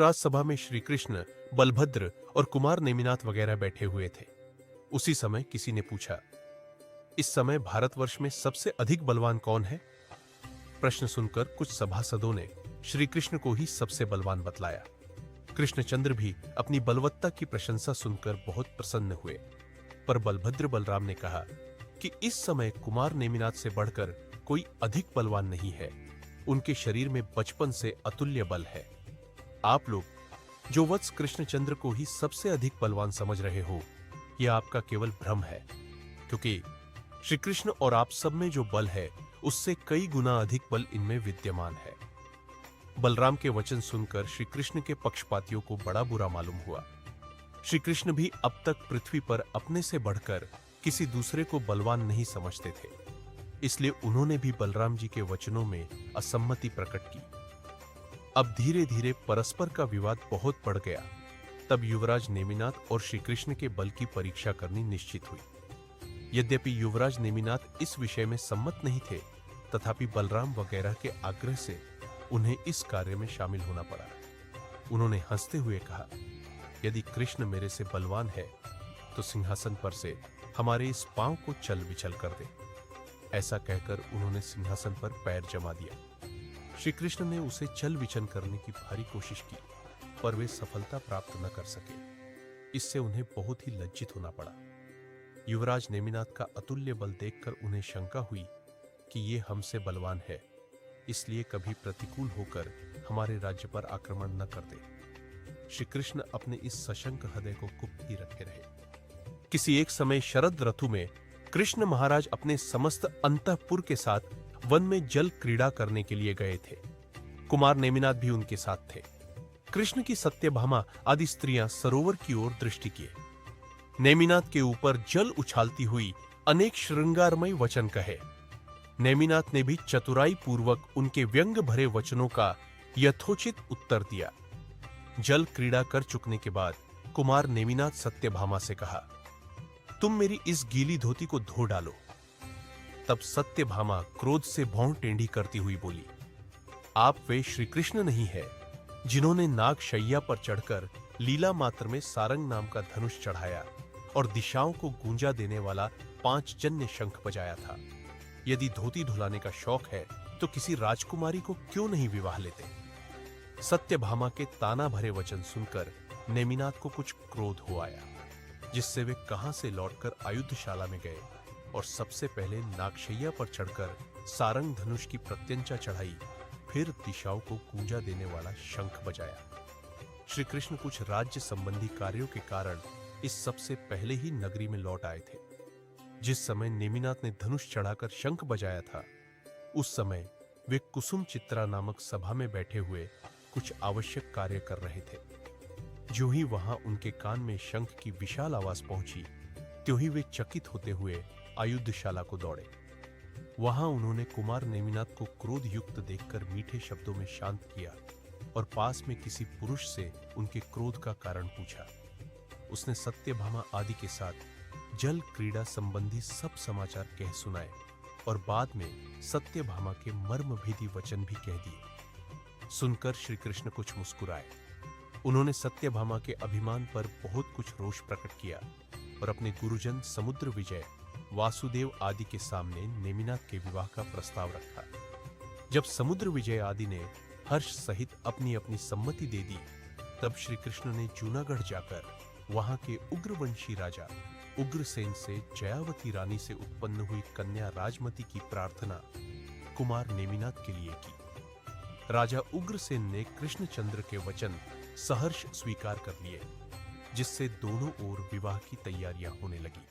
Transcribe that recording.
राजसभा में श्री कृष्ण, बलभद्र और कुमार नेमिनाथ वगैरह बैठे हुए थे। उसी समय किसी ने पूछा, इस समय भारतवर्ष में सबसे अधिक बलवान कौन है? प्रश्न सुनकर कुछ सभासदों ने श्री कृष्ण को ही सबसे बलवान बतलाया। कृष्णचंद्र भी अपनी बलवत्ता की प्रशंसा सुनकर बहुत प्रसन्न हुए। पर बलभद्र बलराम ने कहा कि इस समय कुमार नेमिनाथ से बढ़कर कोई अधिक बलवान नहीं है। उनके शरीर में बचपन से अतुल्य बल है। आप लोग जो वत्स कृष्णचंद्र को ही सबसे अधिक बलवान समझ रहे हो, यह आपका केवल भ्रम है, क्योंकि श्री कृष्ण और आप सब में जो बल है उससे कई गुना अधिक बल इनमें विद्यमान है। बलराम के वचन सुनकर श्री कृष्ण के पक्षपातियों को बड़ा बुरा मालूम हुआ। श्री कृष्ण भी अब तक पृथ्वी पर अपने से बढ़कर किसी दूसरे को बलवान नहीं समझते थे, इसलिए उन्होंने भी बलराम जी के वचनों में असम्मति प्रकट की। अब धीरे धीरे परस्पर का विवाद बहुत बढ़ गया। तब युवराज नेमिनाथ और श्री कृष्ण के बल की परीक्षा करनी निश्चित हुई। यद्यपि युवराज नेमिनाथ इस विषय में सम्मत नहीं थे, तथापि बलराम वगैरह के आग्रह से उन्हें इस कार्य में शामिल होना पड़ा। उन्होंने हंसते हुए कहा, यदि कृष्ण मेरे से बलवान है तो सिंहासन पर से हमारे इस पांव को चल विचल कर दे। ऐसा कहकर उन्होंने सिंहासन पर पैर जमा दिया। श्री कृष्ण ने उसे चल विचल करने की भारी कोशिश की, पर वे सफलता प्राप्त न कर सके। इससे उन्हें बहुत ही लज्जित होना पड़ा। युवराज नेमिनाथ का अतुल्य बल देखकर उन्हें शंका हुई कि ये हमसे बलवान है, इसलिए कभी प्रतिकूल होकर हमारे राज्य पर आक्रमण न कर दे। श्री कृष्ण अपने इस सशंक हृदय को गुप्त ही रखे रहे। किसी एक समय शरद ऋतु में कृष्ण महाराज अपने समस्त अंतःपुर के साथ वन में जल क्रीड़ा करने के लिए गए थे। कुमार नेमिनाथ भी उनके साथ थे। कृष्ण की सत्यभामा आदि स्त्रियां सरोवर की ओर दृष्टि किए। नेमिनाथ के ऊपर जल उछालती हुई अनेक श्रृंगारमय वचन कहे। नेमिनाथ ने भी चतुराई पूर्वक उनके व्यंग भरे वचनों का यथोचित उत्तर दिया। जल क्रीड़ा कर चुकने के बाद कुमार नेमिनाथ सत्यभामा से कहा, तुम मेरी इस गीली धोती को धो डालो। तब सत्यभामा क्रोध से भौं टेढ़ी करती हुई बोली, आप वे श्री कृष्ण नहीं है जिन्होंने नाग शैया पर चढ़कर लीला मात्र में सारंग नाम का धनुष चढ़ाया और दिशाओं को गूंजा देने वाला 5 जन्य शंख बजाया था। यदि धोती धुलाने का शौक है तो किसी राजकुमारी को क्यों नहीं विवाह लेते? सत्यभामा के ताना भरे वचन सुनकर नेमिनाथ को कुछ क्रोध हो आया, जिससे वे कहां से लौटकर आयुधशाला में गए और सबसे पहले नागशैया पर चढ़कर सारंग धनुष की प्रत्यंचा चढ़ाई, फिर दिशाओं को गूंजा देने वाला शंख बजाया। श्री कृष्ण कुछ राज्य संबंधी कार्यों के कारण इस सबसे पहले ही नगरी में लौट आए थे। जिस समय नेमिनाथ ने धनुष चढ़ाकर शंख बजाया था, उस समय वे कुसुम चित्रा नामक सभा में बैठे हुए कुछ आवश्यक कार्य कर रहे थे। जो ही वहां उनके कान में शंख की विशाल आवाज पहुंची, त्यों ही वे चकित होते हुए आयुधशाला को दौड़े। वहां उन्होंने कुमार नेमिनाथ को क्रोध युक्त देखकर मीठे शब्दों में शांत किया और पास में किसी पुरुष से उनके क्रोध का कारण पूछा। उसने सत्यभामा आदि के साथ जल क्रीड़ा संबंधी सब समाचार कह सुनाए और बाद में सत्यभामा के मर्मभेदी वचन भी कह दिए। सुनकर श्री कृष्ण कुछ मुस्कुराए। उन्होंने सत्यभामा के अभिमान पर बहुत कुछ रोष प्रकट किया और अपने गुरुजन समुद्र विजय, वासुदेव आदि के सामने नेमिनाथ के विवाह का प्रस्ताव रखा। जब समुद्र विजय आदि ने हर्ष सहित अपनी अपनी सम्मति दे दी, तब श्री कृष्ण ने जूनागढ़ जाकर वहां के उग्रवंशी राजा उग्रसेन से जयावती रानी से उत्पन्न हुई कन्या राजमती की प्रार्थना कुमार नेमिनाथ के लिए की। राजा उग्रसेन ने कृष्णचंद्र के वचन सहर्ष स्वीकार कर लिए, जिससे दोनों ओर विवाह की तैयारियां होने लगी।